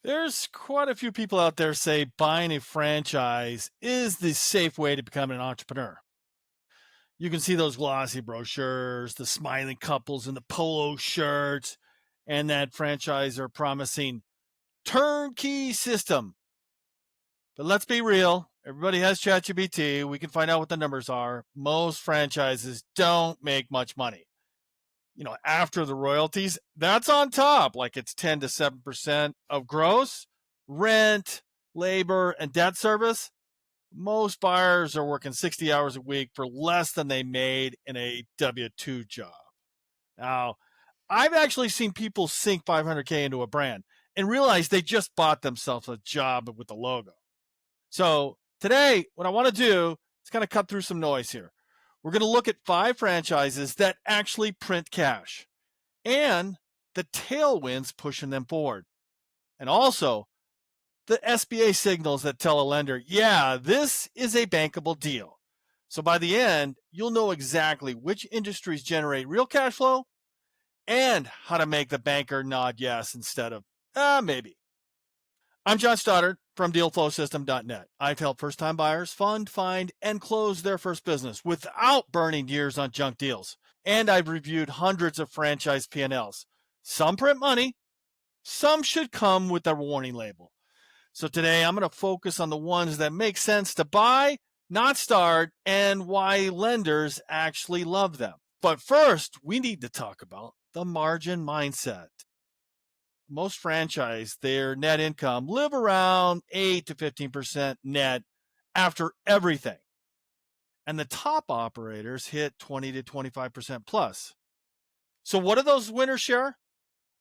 There's quite a few people out there say buying a franchise is the safe way to become an entrepreneur. You can see those glossy brochures, the smiling couples in the polo shirts, and that franchisor promising turnkey system. But let's be real. Everybody has ChatGPT. We can find out what the numbers are. Most franchises don't make much money. After the royalties, that's on top. Like it's 10 to 7% of gross, rent, labor, and debt service. Most buyers are working 60 hours a week for less than they made in a W-2 job. Now, I've actually seen people sink 500K into a brand and realize they just bought themselves a job with the logo. So today, what I want to do is kind of cut through some noise here. We're going to look at 5 franchises that actually print cash and the tailwinds pushing them forward. And also the SBA signals that tell a lender, yeah, this is a bankable deal. So by the end, you'll know exactly which industries generate real cash flow and how to make the banker nod yes instead of, maybe. I'm Jon Stoddard from DealFlowSystem.net. I've helped first-time buyers fund, find, and close their first business without burning years on junk deals. And I've reviewed hundreds of franchise P&Ls. Some print money, some should come with a warning label. So today I'm going to focus on the ones that make sense to buy, not start, and why lenders actually love them. But first, we need to talk about the margin mindset. Most franchise, their net income live around 8 to 15% net after everything. And the top operators hit 20 to 25% plus. So what do those winners share?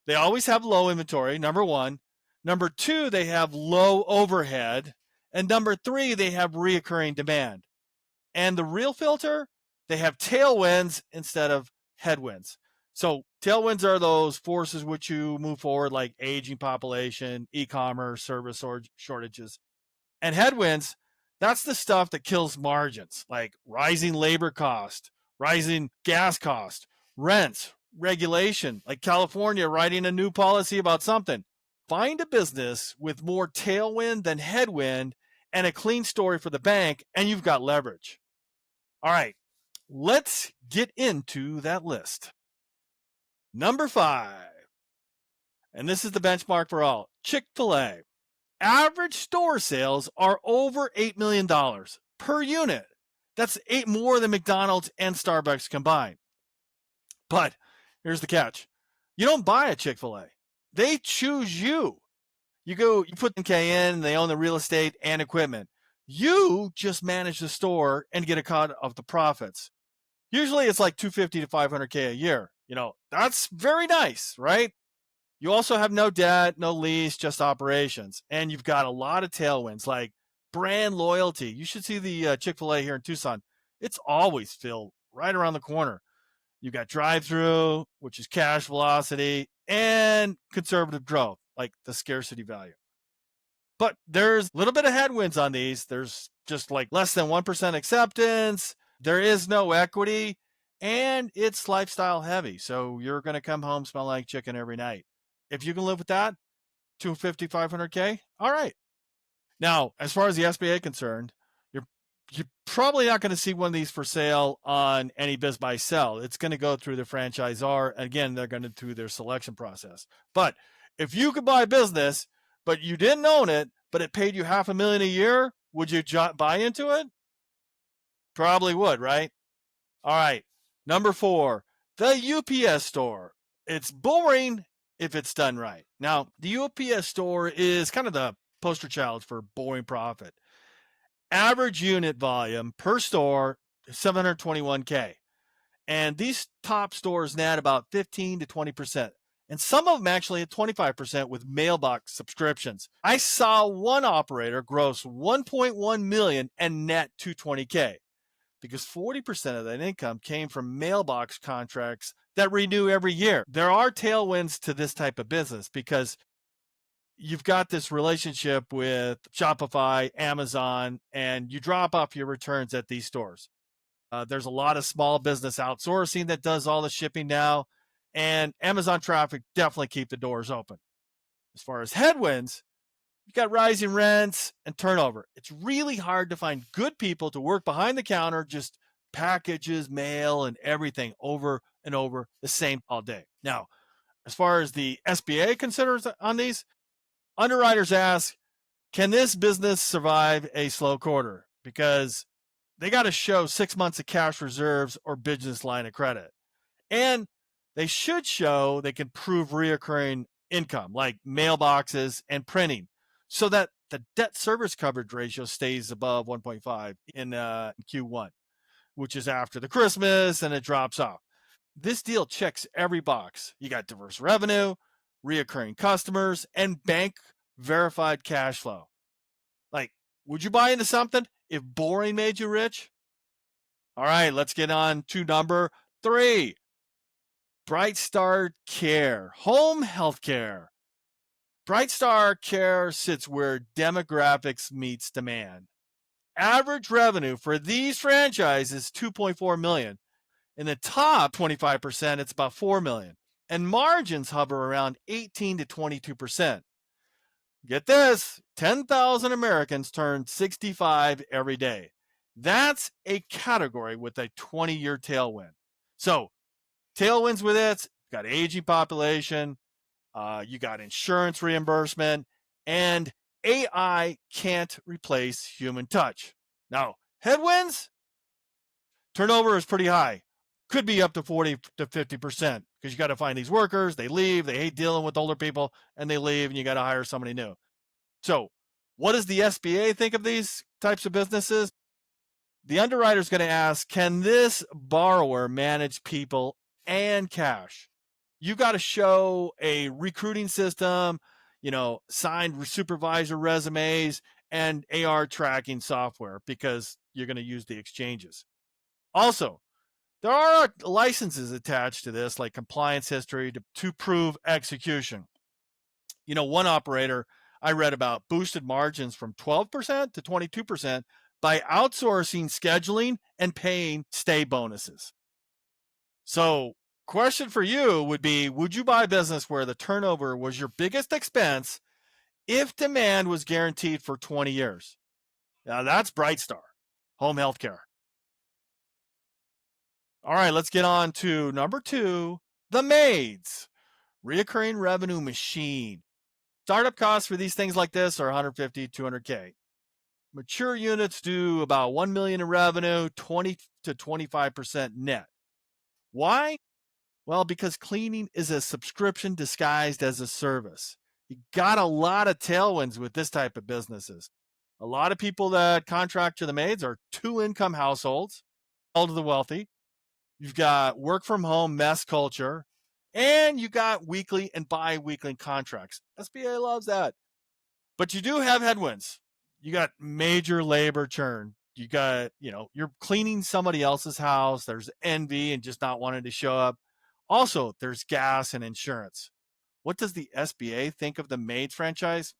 They always have low inventory, number one. Number two, they have low overhead. And number three, they have reoccurring demand. And the real filter, they have tailwinds instead of headwinds. So tailwinds are those forces which you move forward, like aging population, e-commerce, service shortages. And headwinds, that's the stuff that kills margins, like rising labor cost, rising gas cost, rents, regulation, like California writing a new policy about something. Find a business with more tailwind than headwind and a clean story for the bank, and you've got leverage. All right, let's get into that list. Number 5, and this is the benchmark for all, Chick-fil-A. Average store sales are over $8 million per unit. That's 8 more than McDonald's and Starbucks combined. But here's the catch. You don't buy a Chick-fil-A. They choose you. You put the K in, they own the real estate and equipment. You just manage the store and get a cut of the profits. Usually it's like $250 to $500K a year. That's very nice, right? You also have no debt, no lease, just operations. And you've got a lot of tailwinds like brand loyalty. You should see the Chick-fil-A here in Tucson. It's always filled right around the corner. You got drive-through, which is cash velocity, and conservative growth, like the scarcity value. But there's a little bit of headwinds on these. There's just like less than 1% acceptance. There is no equity, and it's lifestyle heavy. So you're going to come home smelling like chicken every night. If you can live with that, 250, 500K, all right. Now, as far as the SBA concerned, you're probably not going to see one of these for sale on any biz buy sell. It's going to go through the franchisor. Again, they're going to through their selection process. But if you could buy a business, but you didn't own it, but it paid you $500,000 a year, would you buy into it? Probably would, right? All right. Number 4, the UPS store. It's boring if it's done right. Now, the UPS store is kind of the poster child for boring profit. Average unit volume per store, 721K. And these top stores net about 15 to 20%. And some of them actually at 25% with mailbox subscriptions. I saw one operator gross $1.1 million and net 220K because 40% of that income came from mailbox contracts that renew every year. There are tailwinds to this type of business because you've got this relationship with Shopify, Amazon, and you drop off your returns at these stores. There's a lot of small business outsourcing that does all the shipping now, and Amazon traffic definitely keep the doors open. As far as headwinds, You got rising rents and turnover. It's really hard to find good people to work behind the counter, just packages, mail, and everything over and over the same all day. Now, as far as the SBA considers on these, underwriters ask, can this business survive a slow quarter? Because they got to show 6 months of cash reserves or business line of credit. And they should show they can prove reoccurring income like mailboxes and printing so that the debt service coverage ratio stays above 1.5 in Q1, which is after the Christmas, and it drops off. This deal checks every box. You got diverse revenue, reoccurring customers, and bank verified cash flow. Like, would you buy into something if boring made you rich? All right, let's get on to number 3. Bright Star Care, home health care. Bright Star Care sits where demographics meets demand. Average revenue for these franchises is $2.4 million. In the top 25%, it's about $4 million. And margins hover around 18 to 22%. Get this, 10,000 Americans turn 65 every day. That's a category with a 20-year tailwind. So, tailwinds with it, you got aging population, you got insurance reimbursement, and AI can't replace human touch. Now, headwinds, turnover is pretty high. Could be up to 40 to 50% because you got to find these workers. They leave. They hate dealing with older people, and they leave, and you got to hire somebody new. So, what does the SBA think of these types of businesses? The underwriter is going to ask, can this borrower manage people and cash? You got to show a recruiting system, signed supervisor resumes, and AR tracking software because you're going to use the exchanges. Also, there are licenses attached to this, like compliance history to prove execution. One operator I read about boosted margins from 12% to 22% by outsourcing scheduling and paying stay bonuses. So, question for you would be, would you buy a business where the turnover was your biggest expense if demand was guaranteed for 20 years? Now, that's Brightstar, home healthcare. All right, let's get on to number 2, the maids, reoccurring revenue machine. Startup costs for these things like this are 150, 200K. Mature units do about 1 million in revenue, 20 to 25% net. Why? Well, because cleaning is a subscription disguised as a service. You got a lot of tailwinds with this type of businesses. A lot of people that contract to the maids are 2-income households, all to the wealthy. You've got work from home mess culture, and you got weekly and bi-weekly contracts. SBA loves that. But you do have headwinds. You got major labor churn. You got, you're cleaning somebody else's house. There's envy and just not wanting to show up. Also, there's gas and insurance. What does the SBA think of the maids franchise?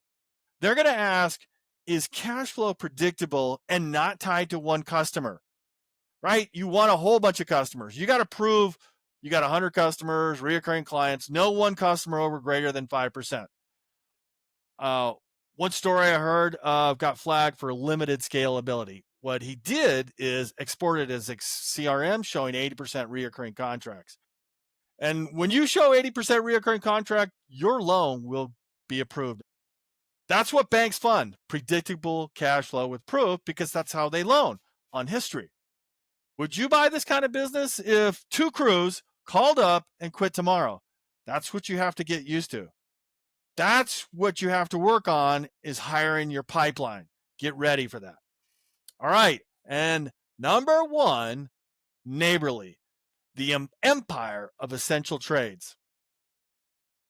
They're going to ask, is cash flow predictable and not tied to one customer? Right? You want a whole bunch of customers. You got to prove you got 100 customers, reoccurring clients, no one customer over greater than 5%. One story I heard got flagged for limited scalability. What he did is exported as a CRM showing 80% reoccurring contracts. And when you show 80% reoccurring contract, your loan will be approved. That's what banks fund, predictable cash flow with proof, because that's how they loan, on history. Would you buy this kind of business if 2 crews called up and quit tomorrow? That's what you have to get used to. That's what you have to work on, is hiring your pipeline. Get ready for that. All right. And number 1, Neighborly, the empire of essential trades.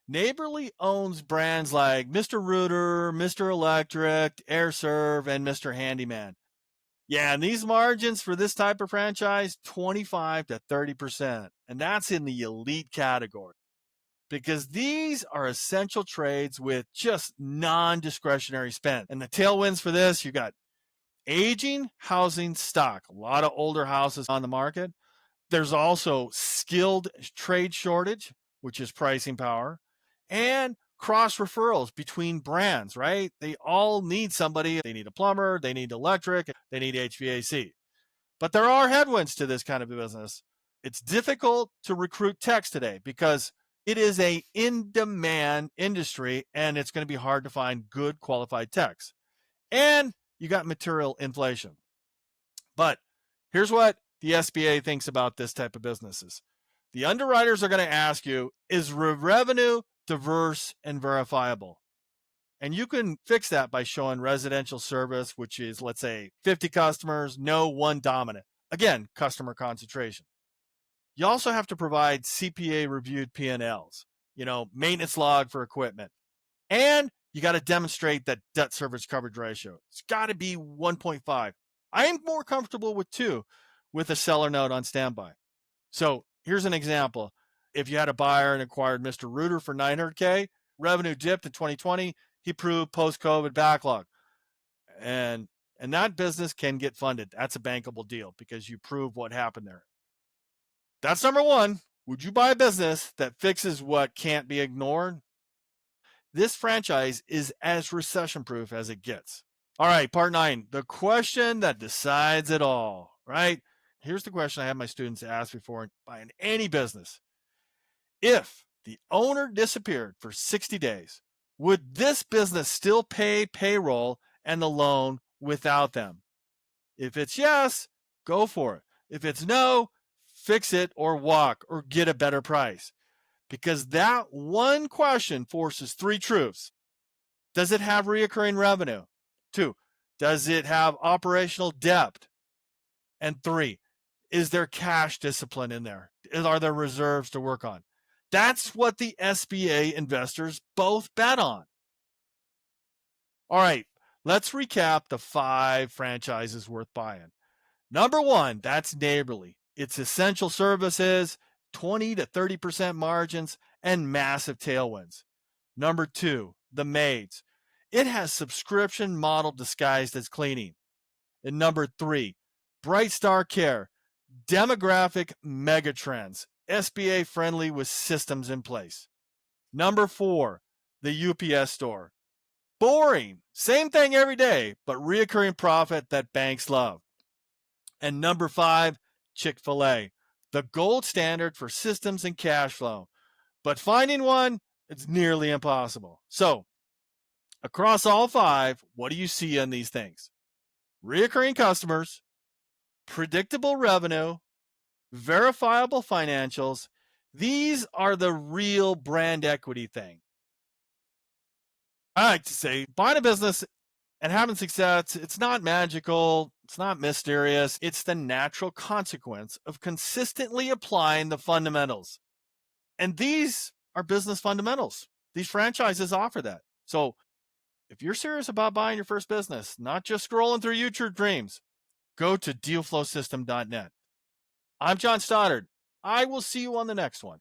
Neighborly owns brands like Mr. Rooter, Mr. Electric, AirServe, and Mr. Handyman. Yeah, and these margins for this type of franchise, 25 to 30%. And that's in the elite category, because these are essential trades with just non-discretionary spend. And the tailwinds for this, you got aging housing stock, a lot of older houses on the market. There's also skilled trade shortage, which is pricing power, and cross referrals between brands, right? They all need somebody. They need a plumber, they need electric, they need HVAC. But there are headwinds to this kind of business. It's difficult to recruit techs today because it is a in-demand industry and it's going to be hard to find good qualified techs. And you got material inflation. But here's what the SBA thinks about this type of businesses. The underwriters are going to ask you, is revenue diverse and verifiable? And you can fix that by showing residential service, which is, let's say, 50 customers, no one dominant. Again, customer concentration. You also have to provide CPA-reviewed P&Ls, maintenance log for equipment. And you got to demonstrate that debt service coverage ratio. It's got to be 1.5. I'm more comfortable with 2 with a seller note on standby. So here's an example. If you had a buyer and acquired Mr. Reuter for $900K, revenue dipped in 2020, he proved post-COVID backlog. And that business can get funded. That's a bankable deal because you prove what happened there. That's number 1. Would you buy a business that fixes what can't be ignored? This franchise is as recession-proof as it gets. All right, part 9, the question that decides it all, right? Here's the question I have my students ask before buying any business. If the owner disappeared for 60 days, would this business still pay payroll and the loan without them? If it's yes, go for it. If it's no, fix it or walk or get a better price. Because that one question forces 3 truths. Does it have recurring revenue? 2, does it have operational depth? And 3, is there cash discipline in there? Are there reserves to work on? That's what the SBA investors both bet on. All right, let's recap the 5 franchises worth buying. Number 1, that's Neighborly. It's essential services, 20 to 30% margins, and massive tailwinds. Number 2, The Maids. It has subscription model disguised as cleaning. And number 3, Bright Star Care. Demographic megatrends, SBA friendly with systems in place. Number 4, the UPS store. Boring, same thing every day, but reoccurring profit that banks love. And number 5, Chick-fil-A, the gold standard for systems and cash flow. But finding one, it's nearly impossible. So, across all 5, what do you see in these things? Reoccurring customers, predictable revenue, verifiable financials. These are the real brand equity thing. I like to say, buying a business and having success, it's not magical, it's not mysterious, it's the natural consequence of consistently applying the fundamentals. And these are business fundamentals. These franchises offer that. So if you're serious about buying your first business, not just scrolling through YouTube Dreams, go to dealflowsystem.net. I'm Jon Stoddard. I will see you on the next one.